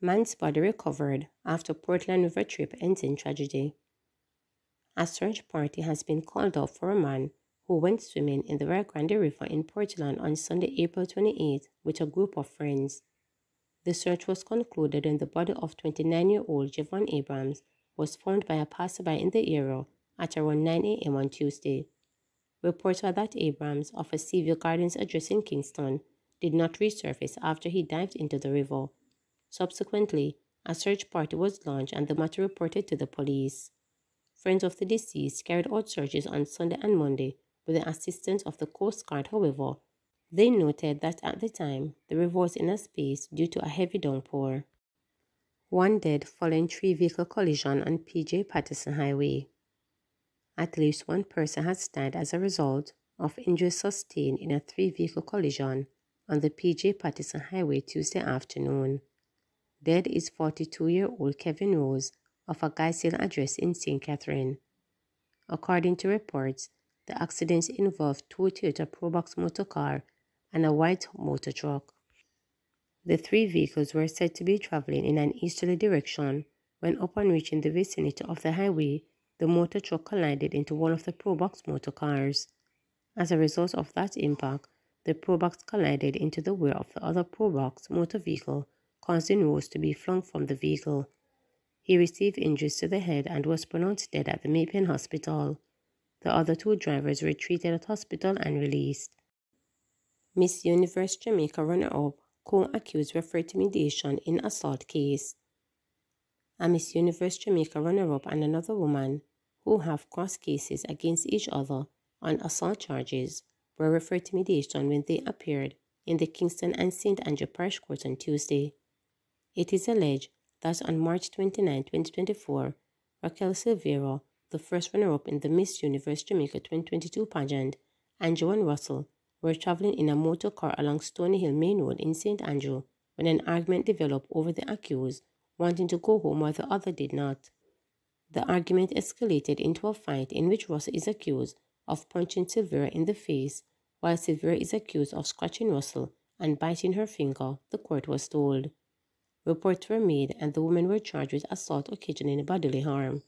Man's body recovered after Portland River trip ends in tragedy. A search party has been called off for a man who went swimming in the Rio Grande River in Portland on Sunday, April 28 with a group of friends. The search was concluded when the body of 29-year-old Javon Abrams was found by a passerby in the area at around 9 a.m. on Tuesday. Reports are that Abrams, of a Seaview Gardens address in Kingston, did not resurface after he dived into the river. Subsequently, a search party was launched and the matter reported to the police. Friends of the deceased carried out searches on Sunday and Monday with the assistance of the Coast Guard. However, they noted that at the time, the river was in a space due to a heavy downpour. One dead following 3-vehicle collision on P.J. Patterson Highway. At least one person has died as a result of injuries sustained in a 3-vehicle collision on the P.J. Patterson Highway Tuesday afternoon. Dead is 42-year-old Kevin Rose of a Guysale address in St. Catherine. According to reports, the accidents involved 2 Toyota Probox motor car and a white motor truck. The 3 vehicles were said to be traveling in an easterly direction when, upon reaching the vicinity of the highway, the motor truck collided into one of the Probox motor cars. As a result of that impact, the Probox collided into the rear of the other Probox motor vehicle, causing Rose to be flung from the vehicle. He received injuries to the head and was pronounced dead at the Maypen Hospital. The other 2 drivers were treated at hospital and released. Miss Universe Jamaica runner-up, co-accused referred to mediation in assault case. A Miss Universe Jamaica runner-up and another woman, who have crossed cases against each other on assault charges, were referred to mediation when they appeared in the Kingston and St. Andrew Parish Court on Tuesday. It is alleged that on March 29, 2024, Raquel Silveira, the first runner-up in the Miss Universe Jamaica 2022 pageant, and Joan Russell were traveling in a motor car along Stony Hill Main Road in St. Andrew when an argument developed over the accused wanting to go home while the other did not. The argument escalated into a fight in which Russell is accused of punching Silveira in the face, while Silveira is accused of scratching Russell and biting her finger, the court was told. Reports were made and the women were charged with assault occasioning bodily harm.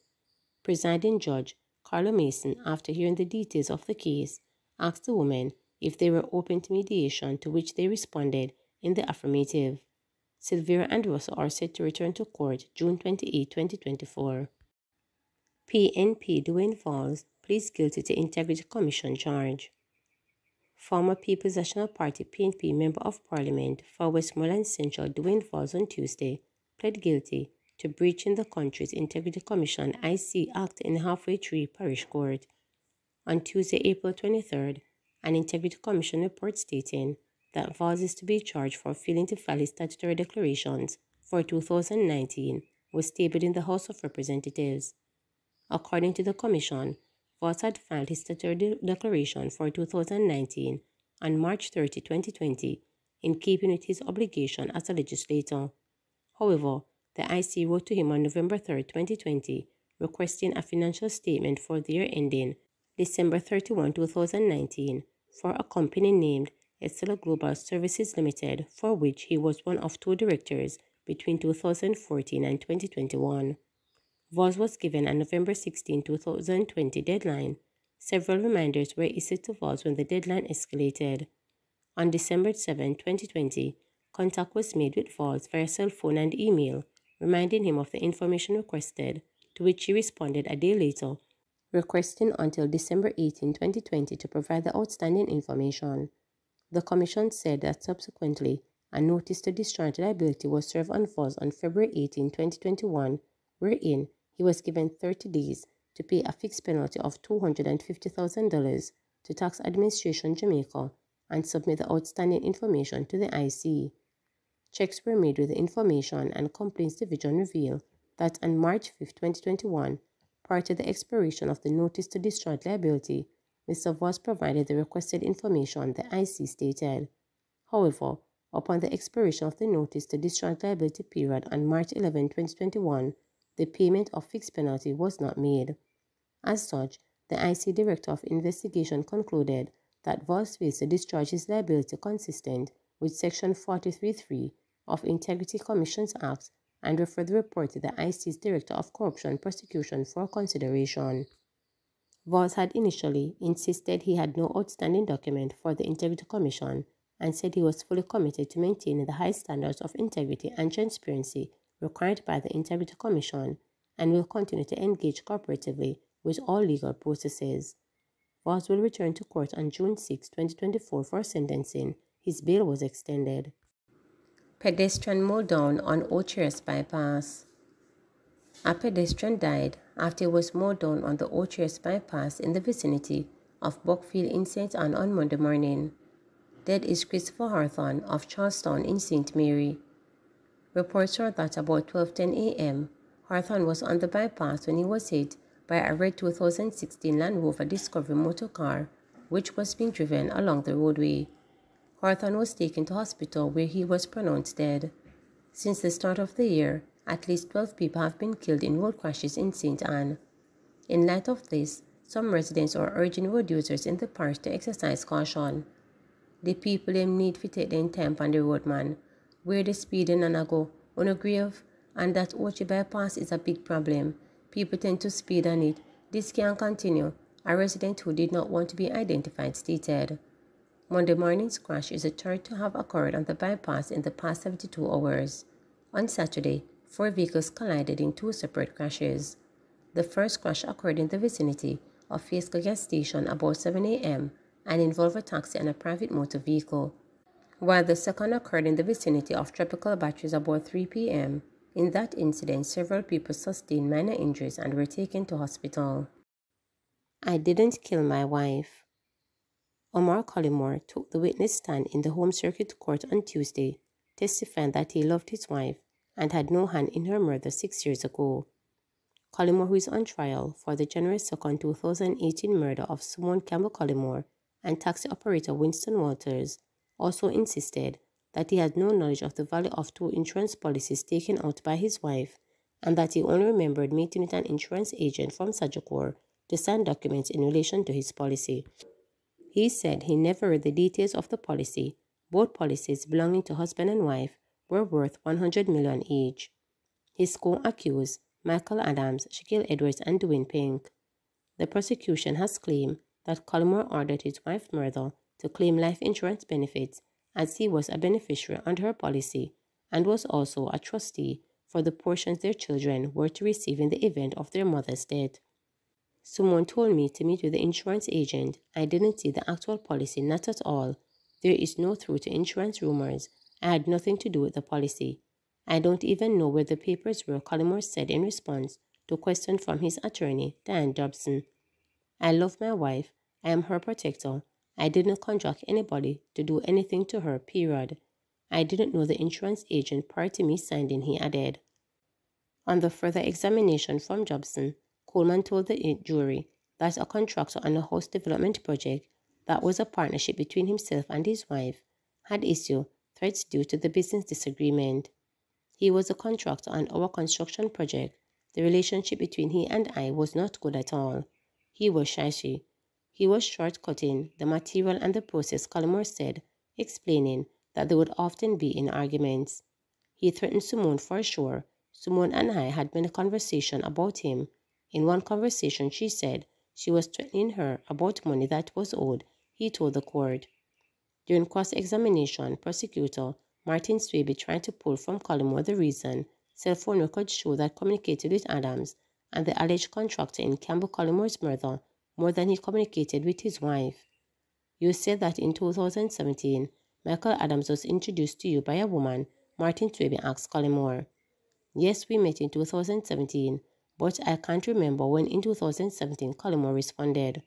Presiding Judge Carlo Mason, after hearing the details of the case, asked the women if they were open to mediation, to which they responded in the affirmative. Silveira and Russell are set to return to court June 28, 2024. PNP Do Falls pleads guilty to Integrity Commission charge. Former People's National Party PNP Member of Parliament for Westmoreland Central Do Falls on Tuesday pled guilty to breaching the country's Integrity Commission IC Act in Halfway Tree Parish Court. On Tuesday, April 23rd, an Integrity Commission report stating that Falls is to be charged for failing to file his statutory declarations for 2019 was tabled in the House of Representatives. According to the Commission, Falls had filed his statutory declaration for 2019 on March 30, 2020, in keeping with his obligation as a legislator. However, the IC wrote to him on November 3, 2020, requesting a financial statement for the year ending December 31, 2019, for a company named Estella Global Services Limited, for which he was one of 2 directors between 2014 and 2021. Voss was given a November 16, 2020 deadline. Several reminders were issued to Voss when the deadline escalated. On December 7, 2020, contact was made with Voss via cell phone and email, reminding him of the information requested, to which he responded a day later, requesting until December 18, 2020 to provide the outstanding information. The Commission said that subsequently, a notice to discharge liability was served on Voss on February 18, 2021, wherein he was given 30 days to pay a fixed penalty of $250,000 to Tax Administration Jamaica and submit the outstanding information to the IC. Checks were made with the information, and Complaints Division revealed that on March 5, 2021, prior to the expiration of the notice to discharge liability, Mr. Voss provided the requested information, the IC stated. However, upon the expiration of the notice to discharge liability period on March 11, 2021, the payment of fixed penalty was not made. As such, the IC Director of Investigation concluded that Falls failed to discharge his liability consistent with Section 43(3) of Integrity Commissions Act and referred the report to the IC's Director of Corruption Prosecution for consideration. Falls had initially insisted he had no outstanding document for the Integrity Commission and said he was fully committed to maintaining the high standards of integrity and transparency required by the Integrity Commission and will continue to engage cooperatively with all legal processes. Falls will return to court on June 6, 2024 for sentencing. His bail was extended. Pedestrian mowed down on Ocheres bypass. A pedestrian died after he was mowed down on the Ocheres bypass in the vicinity of Buckfield in St. Anne on Monday morning. Dead is Christopher Hawthorne of Charlestown in St. Mary. Reports are that about 12:10 a.m., Hawthorne was on the bypass when he was hit by a red 2016 Land Rover Discovery motor car, which was being driven along the roadway. Hawthorne was taken to hospital where he was pronounced dead. Since the start of the year, at least 12 people have been killed in road crashes in St. Anne. In light of this, some residents are urging road users in the parish to exercise caution. The people need to take their time on the road, man. Where the speeding and go, on a grave, and that Ochi bypass is a big problem. People tend to speed on it. This can't continue, a resident who did not want to be identified stated. Monday morning's crash is the third to have occurred on the bypass in the past 72 hours. On Saturday, 4 vehicles collided in 2 separate crashes. The first crash occurred in the vicinity of Fiesco gas station about 7 a.m. and involved a taxi and a private motor vehicle, while the second occurred in the vicinity of Tropical Batteries about 3 p.m. In that incident, several people sustained minor injuries and were taken to hospital. I didn't kill my wife. Omar Kmore took the witness stand in the Home Circuit Court on Tuesday, testifying that he loved his wife and had no hand in her murder 6 years ago. Kmore, who is on trial for the January 2, 2018 murder of Simone Campbell Kmore and taxi operator Winston Walters, also insisted that he had no knowledge of the value of 2 insurance policies taken out by his wife and that he only remembered meeting with an insurance agent from Sajukor to sign documents in relation to his policy. He said he never read the details of the policy. Both policies belonging to husband and wife were worth $100 million each. His co-accused, Michael Adams, Shaquille Edwards, and Dwayne Pink. The prosecution has claimed that Kmore ordered his wife's murder to claim life insurance benefits as he was a beneficiary under her policy and was also a trustee for the portions their children were to receive in the event of their mother's death. Someone told me to meet with the insurance agent. I didn't see the actual policy, not at all. There is no truth to insurance rumors. I had nothing to do with the policy. I don't even know where the papers were, Kmore said in response to a question from his attorney, Diane Dobson. I love my wife. I am her protector. I didn't contract anybody to do anything to her, period. I didn't know the insurance agent prior to me signing, he added. On the further examination from Dobson, Coleman told the jury that a contractor on a house development project that was a partnership between himself and his wife had issued threats due to the business disagreement. He was a contractor on our construction project. The relationship between he and I was not good at all. He was shishy. He was short-cutting the material and the process, Kmore said, explaining that they would often be in arguments. He threatened Simone for sure. Simone and I had been a conversation about him. In one conversation, she said she was threatening her about money that was owed, he told the court. During cross-examination, prosecutor Martin Swaby tried to pull from Kmore the reason cell phone records show that communicated with Adams and the alleged contractor in Campbell Kmore's murder more than he communicated with his wife. You said that in 2017, Michael Adams was introduced to you by a woman, Martin Swaby asked Kmore. Yes, we met in 2017, but I can't remember when in 2017, Kmore responded.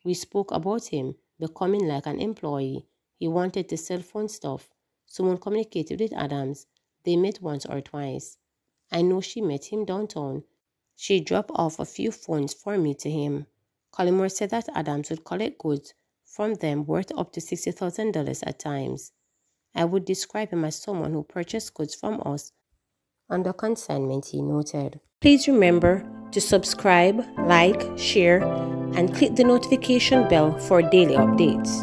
We spoke about him becoming like an employee. He wanted to sell phone stuff. Someone communicated with Adams. They met once or twice. I know she met him downtown. She dropped off a few phones for me to him. Kmore said that Adams would collect goods from them worth up to $60,000 at times. I would describe him as someone who purchased goods from us under consignment, he noted. Please remember to subscribe, like, share, and click the notification bell for daily updates.